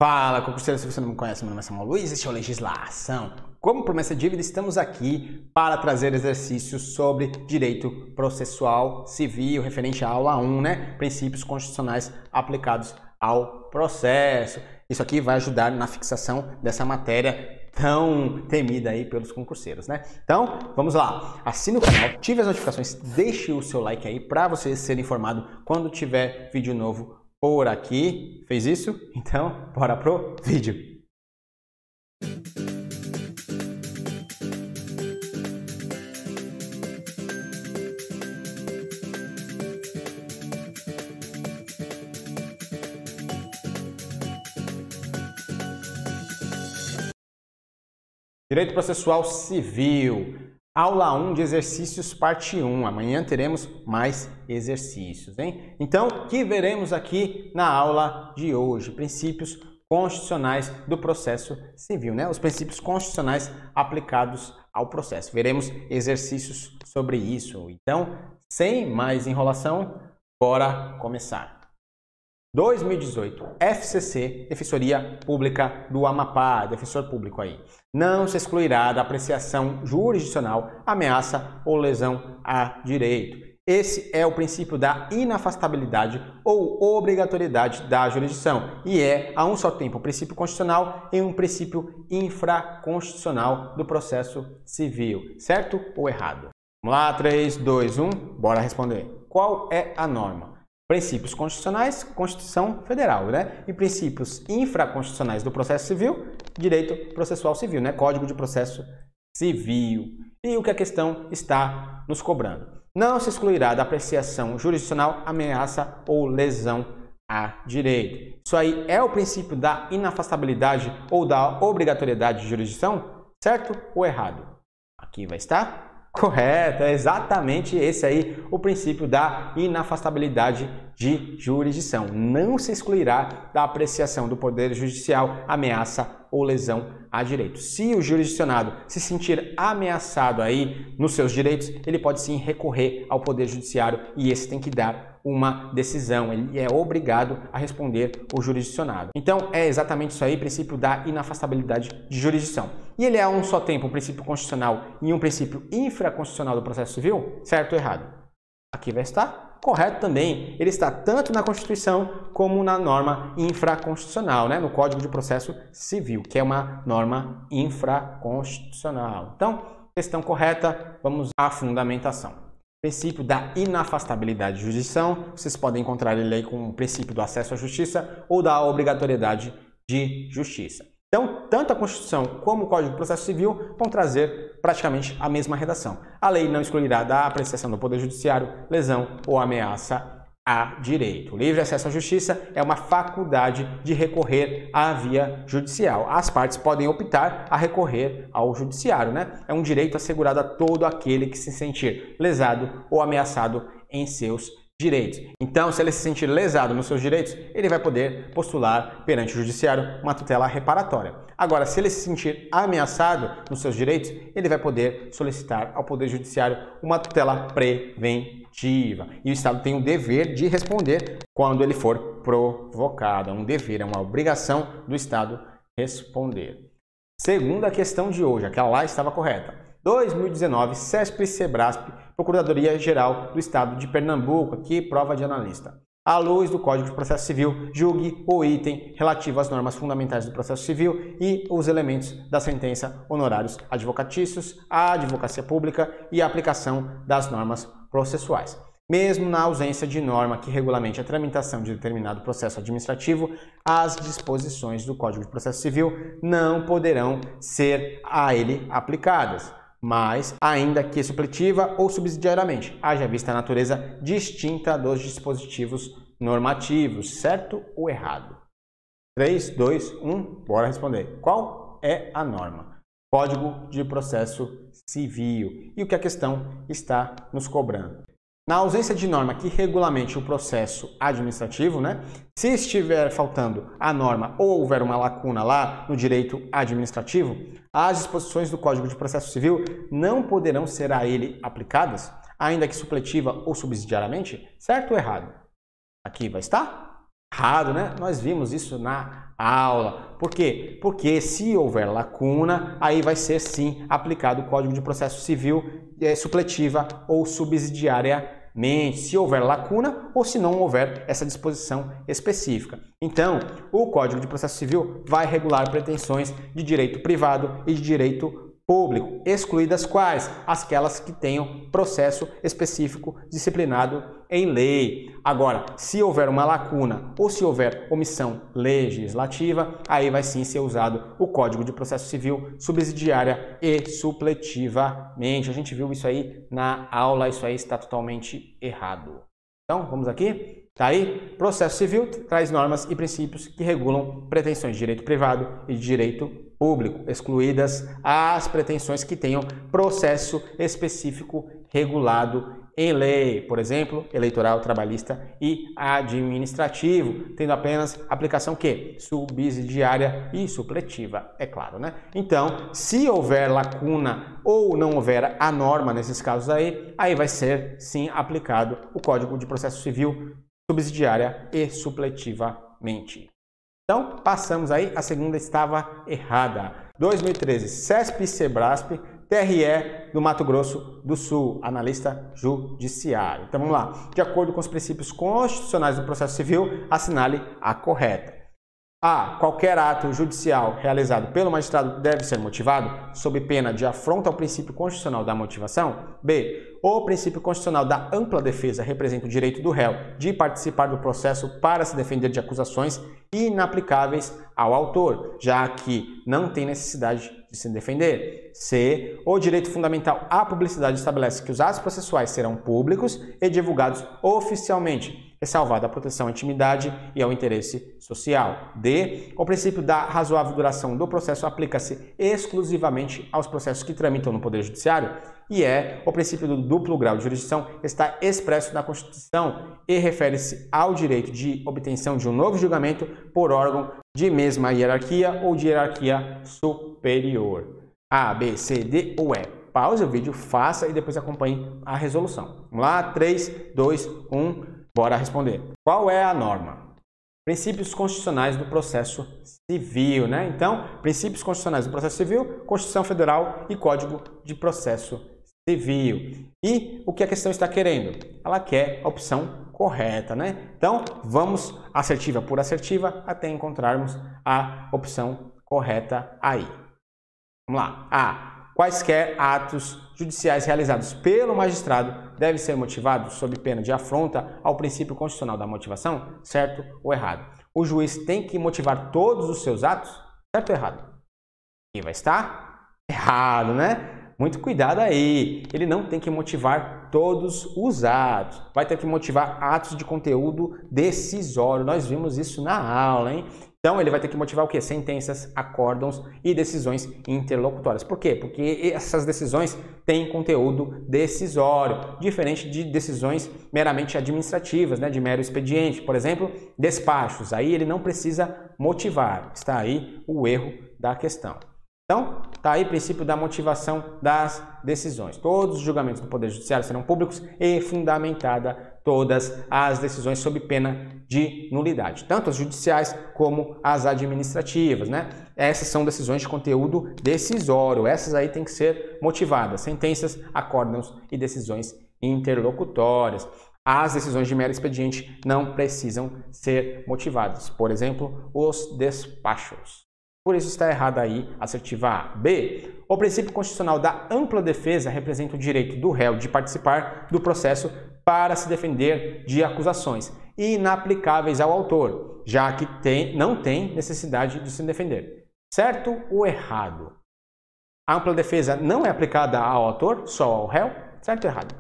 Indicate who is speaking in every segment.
Speaker 1: Fala, concurseiro, se você não me conhece, meu nome é Samuel Luiz, este é o Legislação. Como promessa de dívida, estamos aqui para trazer exercícios sobre direito processual civil, referente à aula 1, né? Princípios constitucionais aplicados ao processo. Isso aqui vai ajudar na fixação dessa matéria tão temida aí pelos concurseiros, né? Então, vamos lá. Assine o canal, ative as notificações, deixe o seu like aí para você ser informado quando tiver vídeo novo por aqui. Fez isso? Então, bora pro vídeo. Direito processual civil. Aula 1 de exercícios, parte 1. Amanhã teremos mais exercícios, hein? Então, o que veremos aqui na aula de hoje? Princípios constitucionais do processo civil, né? Os princípios constitucionais aplicados ao processo. Veremos exercícios sobre isso. Então, sem mais enrolação, bora começar. 2018, FCC, Defensoria Pública do Amapá, defensor público aí. Não se excluirá da apreciação jurisdicional ameaça ou lesão a direito. Esse é o princípio da inafastabilidade ou obrigatoriedade da jurisdição e é, a um só tempo, um princípio constitucional e um princípio infraconstitucional do processo civil. Certo ou errado? Vamos lá, 3, 2, 1, bora responder. Qual é a norma? Princípios constitucionais, Constituição Federal, né? E princípios infraconstitucionais do processo civil, direito processual civil, né? Código de Processo Civil. E o que a questão está nos cobrando? Não se excluirá da apreciação jurisdicional ameaça ou lesão a direito. Isso aí é o princípio da inafastabilidade ou da obrigatoriedade de jurisdição? Certo ou errado? Aqui vai estar correto, é exatamente esse aí o princípio da inafastabilidade de jurisdição. Não se excluirá da apreciação do Poder Judicial ameaça ou lesão a direito. Se o jurisdicionado se sentir ameaçado aí nos seus direitos, ele pode sim recorrer ao Poder Judiciário e esse tem que dar uma decisão, ele é obrigado a responder o jurisdicionado. Então é exatamente isso aí, princípio da inafastabilidade de jurisdição. E ele é a um só tempo um princípio constitucional e um princípio infraconstitucional do processo civil? Certo ou errado? Aqui vai estar correto também. Ele está tanto na Constituição como na norma infraconstitucional, né? No Código de Processo Civil, que é uma norma infraconstitucional. Então, questão correta, vamos à fundamentação. Princípio da inafastabilidade de jurisdição, vocês podem encontrar ele aí com o princípio do acesso à justiça ou da obrigatoriedade de justiça. Então, tanto a Constituição como o Código de Processo Civil vão trazer praticamente a mesma redação. A lei não excluirá da apreciação do Poder Judiciário lesão ou ameaça a direito. O livre acesso à justiça é uma faculdade de recorrer à via judicial. As partes podem optar a recorrer ao judiciário, né? É um direito assegurado a todo aquele que se sentir lesado ou ameaçado em seus direitos. Então, se ele se sentir lesado nos seus direitos, ele vai poder postular perante o judiciário uma tutela reparatória. Agora, se ele se sentir ameaçado nos seus direitos, ele vai poder solicitar ao Poder Judiciário uma tutela preventiva. E o Estado tem o dever de responder quando ele for provocado. É um dever, é uma obrigação do Estado responder. Segunda questão de hoje, aquela lá estava correta. 2019, CESP e SEBRASP, Procuradoria-Geral do Estado de Pernambuco, aqui prova de analista. À luz do Código de Processo Civil, julgue o item relativo às normas fundamentais do processo civil e os elementos da sentença, honorários advocatícios, a advocacia pública e a aplicação das normas processuais. Mesmo na ausência de norma que regulamente a tramitação de determinado processo administrativo, as disposições do Código de Processo Civil não poderão ser a ele aplicadas, mas ainda que supletiva ou subsidiariamente, haja vista a natureza distinta dos dispositivos normativos, certo ou errado? 3, 2, 1, bora responder. Qual é a norma? Código de Processo Civil. E o que a questão está nos cobrando? Na ausência de norma que regulamente o processo administrativo, né? Se estiver faltando a norma ou houver uma lacuna lá no direito administrativo, as disposições do Código de Processo Civil não poderão ser a ele aplicadas, ainda que supletiva ou subsidiariamente, certo ou errado? Aqui vai estar Errado, né? Nós vimos isso na aula. Por quê? Porque se houver lacuna, aí vai ser sim aplicado o Código de Processo Civil supletiva ou subsidiariamente, se houver lacuna ou se não houver essa disposição específica. Então, o Código de Processo Civil vai regular pretensões de direito privado e de direito público, excluídas quais? Aquelas que tenham processo específico disciplinado em lei. Agora, se houver uma lacuna ou se houver omissão legislativa, aí vai sim ser usado o Código de Processo Civil subsidiária e supletivamente. A gente viu isso aí na aula, isso aí está totalmente errado. Então, vamos aqui? Tá aí? Processo Civil traz normas e princípios que regulam pretensões de direito privado e de direito público, excluídas as pretensões que tenham processo específico regulado em lei, por exemplo, eleitoral, trabalhista e administrativo, tendo apenas aplicação que? Subsidiária e supletiva, é claro, né? Então, se houver lacuna ou não houver a norma nesses casos aí vai ser sim aplicado o Código de Processo Civil subsidiária e supletivamente. Então, passamos aí, a segunda estava errada. 2013, CESP e SEBRASP, TRE do Mato Grosso do Sul, analista judiciário. Então, vamos lá. De acordo com os princípios constitucionais do processo civil, assinale a correta. A. Qualquer ato judicial realizado pelo magistrado deve ser motivado, sob pena de afronta ao princípio constitucional da motivação. B. O princípio constitucional da ampla defesa representa o direito do réu de participar do processo para se defender de acusações inaplicáveis ao autor, já que não tem necessidade de se defender. C. O direito fundamental à publicidade estabelece que os atos processuais serão públicos e divulgados oficialmente, ressalvada a proteção à intimidade e ao interesse social. D. O princípio da razoável duração do processo aplica-se exclusivamente aos processos que tramitam no Poder Judiciário. E o princípio do duplo grau de jurisdição está expresso na Constituição e refere-se ao direito de obtenção de um novo julgamento por órgão de mesma hierarquia ou de hierarquia superior. A, B, C, D ou E. Pause o vídeo, faça e depois acompanhe a resolução. Vamos lá? 3, 2, 1, bora responder. Qual é a norma? Princípios constitucionais do processo civil, né? Então, princípios constitucionais do processo civil, Constituição Federal e Código de Processo Civil. E o que a questão está querendo? Ela quer a opção correta, né? Então, vamos assertiva por assertiva até encontrarmos a opção correta aí. Vamos lá. A. Quaisquer atos judiciais realizados pelo magistrado devem ser motivados sob pena de afronta ao princípio constitucional da motivação, certo ou errado? O juiz tem que motivar todos os seus atos, certo ou errado? E vai estar errado, né? Muito cuidado aí. Ele não tem que motivar todos os atos. Vai ter que motivar atos de conteúdo decisório. Nós vimos isso na aula, hein? Então, ele vai ter que motivar o quê? Sentenças, acórdãos e decisões interlocutórias. Por quê? Porque essas decisões têm conteúdo decisório, diferente de decisões meramente administrativas, né? De mero expediente. Por exemplo, despachos. Aí ele não precisa motivar. Está aí o erro da questão. Então, está aí o princípio da motivação das decisões. Todos os julgamentos do Poder Judiciário serão públicos e fundamentada todas as decisões sob pena de nulidade, tanto as judiciais como as administrativas, né? Essas são decisões de conteúdo decisório, essas aí têm que ser motivadas, sentenças, acórdãos e decisões interlocutórias. As decisões de mero expediente não precisam ser motivadas, por exemplo, os despachos. Por isso está errada aí a assertiva A. B. O princípio constitucional da ampla defesa representa o direito do réu de participar do processo para se defender de acusações inaplicáveis ao autor, já que não tem necessidade de se defender. Certo ou errado? A ampla defesa não é aplicada ao autor, só ao réu? Certo ou errado?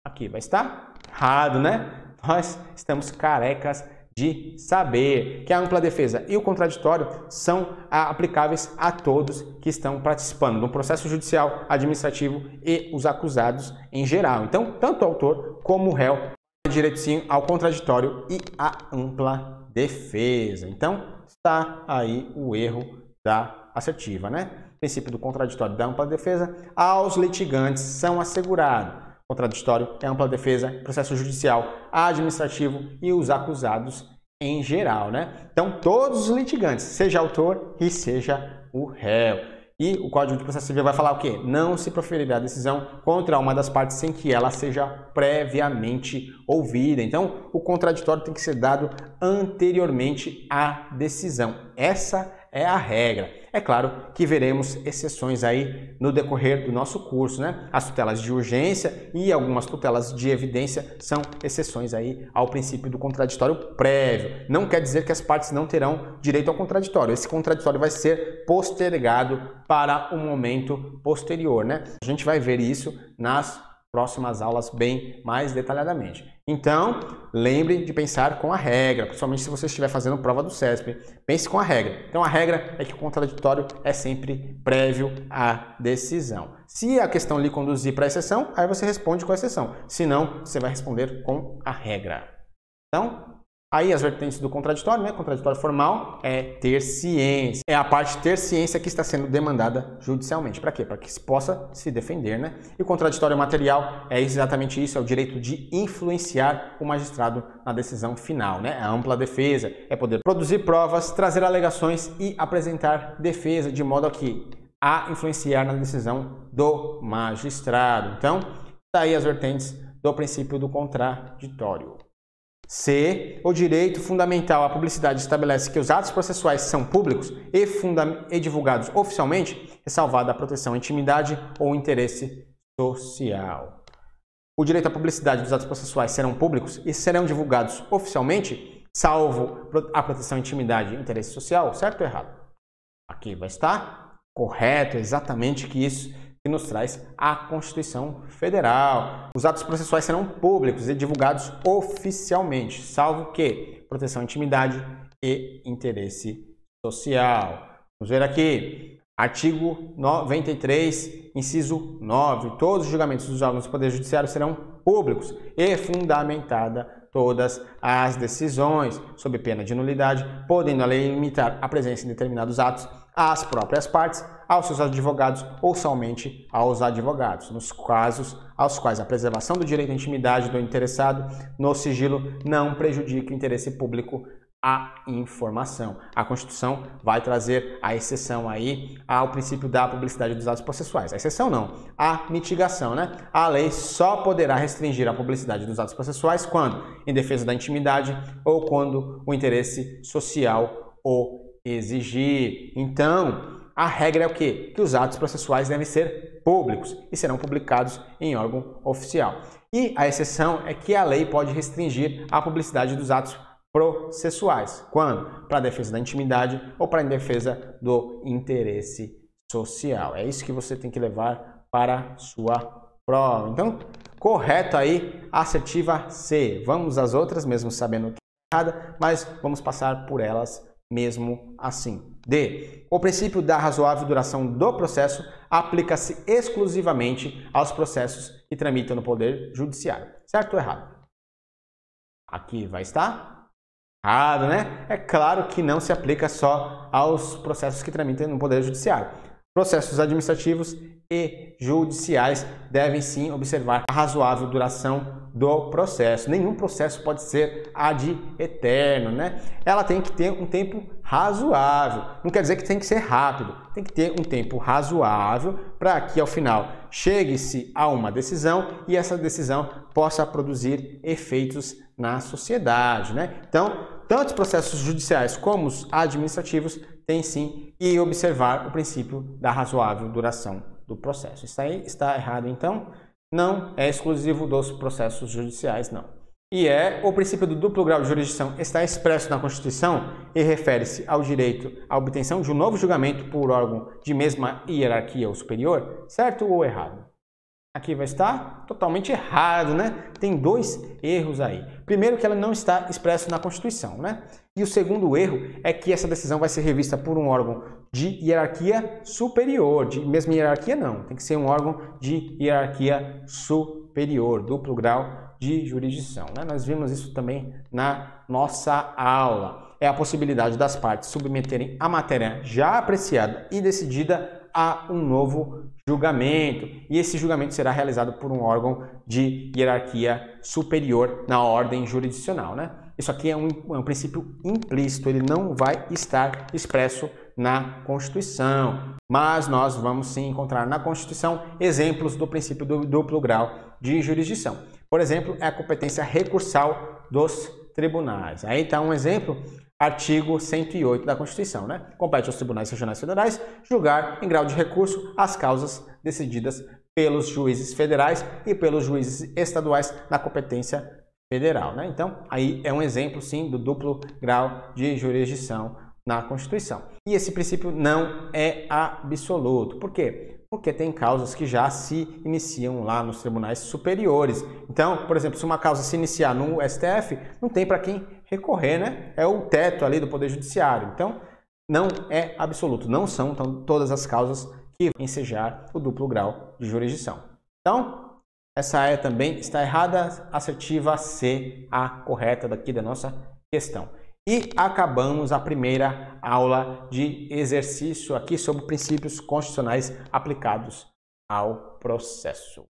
Speaker 1: Aqui vai estar errado, né? Nós estamos carecas de saber que a ampla defesa e o contraditório são aplicáveis a todos que estão participando do processo judicial, administrativo e os acusados em geral. Então, tanto o autor como o réu têm direito sim ao contraditório e à ampla defesa. Então, está aí o erro da assertiva, né? O princípio do contraditório e da ampla defesa aos litigantes são assegurados. Contraditório é ampla defesa, processo judicial, administrativo e os acusados em geral, né? Então, todos os litigantes, seja autor e seja o réu. E o Código de Processo Civil vai falar o quê? Não se proferirá decisão contra uma das partes sem que ela seja previamente ouvida. Então, o contraditório tem que ser dado anteriormente à decisão. Essa é a regra. É claro que veremos exceções aí no decorrer do nosso curso, né? As tutelas de urgência e algumas tutelas de evidência são exceções aí ao princípio do contraditório prévio. Não quer dizer que as partes não terão direito ao contraditório. Esse contraditório vai ser postergado para o momento posterior, né? A gente vai ver isso nas próximas aulas bem mais detalhadamente. Então, lembre de pensar com a regra, principalmente se você estiver fazendo prova do CESP. Pense com a regra. Então, a regra é que o contraditório é sempre prévio à decisão. Se a questão lhe conduzir para a exceção, aí você responde com a exceção. Se não, você vai responder com a regra. Então, aí as vertentes do contraditório, né? Contraditório formal é ter ciência. É a parte ter ciência que está sendo demandada judicialmente. Para quê? Para que se possa se defender, né? E o contraditório material é exatamente isso, é o direito de influenciar o magistrado na decisão final, né? A ampla defesa é poder produzir provas, trazer alegações e apresentar defesa de modo a que a influenciar na decisão do magistrado. Então, daí as vertentes do princípio do contraditório. C. O direito fundamental à publicidade estabelece que os atos processuais são públicos e divulgados oficialmente, ressalvada a proteção à intimidade ou interesse social. O direito à publicidade dos atos processuais serão públicos e serão divulgados oficialmente, salvo a proteção à intimidade e interesse social, certo ou errado? Aqui vai estar correto, exatamente que isso que nos traz a Constituição Federal. Os atos processuais serão públicos e divulgados oficialmente, salvo que proteção à intimidade e interesse social. Vamos ver aqui, artigo 93, inciso 9. Todos os julgamentos dos órgãos do Poder Judiciário serão públicos e fundamentada todas as decisões, sob pena de nulidade, podendo a lei limitar a presença em determinados atos às próprias partes, aos seus advogados ou somente aos advogados, nos casos aos quais a preservação do direito à intimidade do interessado no sigilo não prejudique o interesse público à informação. A Constituição vai trazer a exceção aí ao princípio da publicidade dos atos processuais. A exceção não, a mitigação, né? A lei só poderá restringir a publicidade dos atos processuais quando em defesa da intimidade ou quando o interesse social o exigir. Então, a regra é o quê? Que os atos processuais devem ser públicos e serão publicados em órgão oficial. E a exceção é que a lei pode restringir a publicidade dos atos processuais. Quando? Para a defesa da intimidade ou para a defesa do interesse social. É isso que você tem que levar para a sua prova. Então, correto aí, assertiva C. Vamos às outras, mesmo sabendo que é errada, mas vamos passar por elas mesmo assim. D. O princípio da razoável duração do processo aplica-se exclusivamente aos processos que tramitam no Poder Judiciário. Certo ou errado? Aqui vai estar errado, né? É claro que não se aplica só aos processos que tramitam no Poder Judiciário. Processos administrativos e judiciais devem sim observar a razoável duração do processo. Nenhum processo pode ser ad eterno, né? Ela tem que ter um tempo razoável. Não quer dizer que tem que ser rápido. Tem que ter um tempo razoável para que ao final chegue-se a uma decisão e essa decisão possa produzir efeitos na sociedade, né? Então, tanto os processos judiciais como os administrativos têm sim que observar o princípio da razoável duração do processo. Isso aí está errado, então? Não é exclusivo dos processos judiciais, não. E o princípio do duplo grau de jurisdição está expresso na Constituição e refere-se ao direito à obtenção de um novo julgamento por órgão de mesma hierarquia ou superior, certo ou errado? Aqui vai estar totalmente errado, né? Tem dois erros aí. Primeiro que ela não está expressa na Constituição, né? E o segundo erro é que essa decisão vai ser revista por um órgão de hierarquia superior. De mesma hierarquia não, tem que ser um órgão de hierarquia superior, duplo grau de jurisdição, né? Nós vimos isso também na nossa aula. É a possibilidade das partes submeterem a matéria já apreciada e decidida a um novo julgamento. E esse julgamento será realizado por um órgão de hierarquia superior na ordem jurisdicional, né? Isso aqui é um princípio implícito, ele não vai estar expresso na Constituição, mas nós vamos sim encontrar na Constituição exemplos do princípio do duplo grau de jurisdição. Por exemplo, é a competência recursal dos tribunais. Aí está um exemplo, artigo 108 da Constituição, né? Compete aos tribunais regionais federais julgar em grau de recurso as causas decididas pelos juízes federais e pelos juízes estaduais na competência federal, né? Então, aí é um exemplo, sim, do duplo grau de jurisdição na Constituição. E esse princípio não é absoluto. Por quê? Porque tem causas que já se iniciam lá nos tribunais superiores. Então, por exemplo, se uma causa se iniciar no STF, não tem para quem recorrer, né? É o teto ali do Poder Judiciário. Então, não é absoluto. Não são todas as causas que vão ensejar o duplo grau de jurisdição. Então, essa também está errada, assertiva C, a correta daqui da nossa questão. E acabamos a primeira aula de exercício aqui sobre princípios constitucionais aplicados ao processo.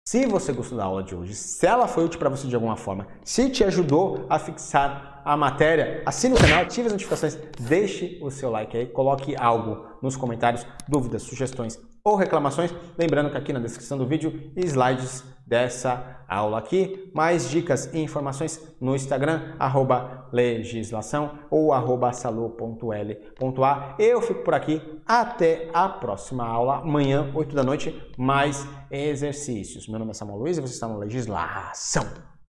Speaker 1: Se você gostou da aula de hoje, se ela foi útil para você de alguma forma, se te ajudou a fixar a matéria, assine o canal, ative as notificações, deixe o seu like aí, coloque algo nos comentários, dúvidas, sugestões ou reclamações. Lembrando que aqui na descrição do vídeo, slides dessa aula aqui, mais dicas e informações no Instagram, @legislação ou @salu.l.a. Eu fico por aqui, até a próxima aula, amanhã, 8 da noite, mais exercícios. Meu nome é Samuel Luiz e você está no Legislação.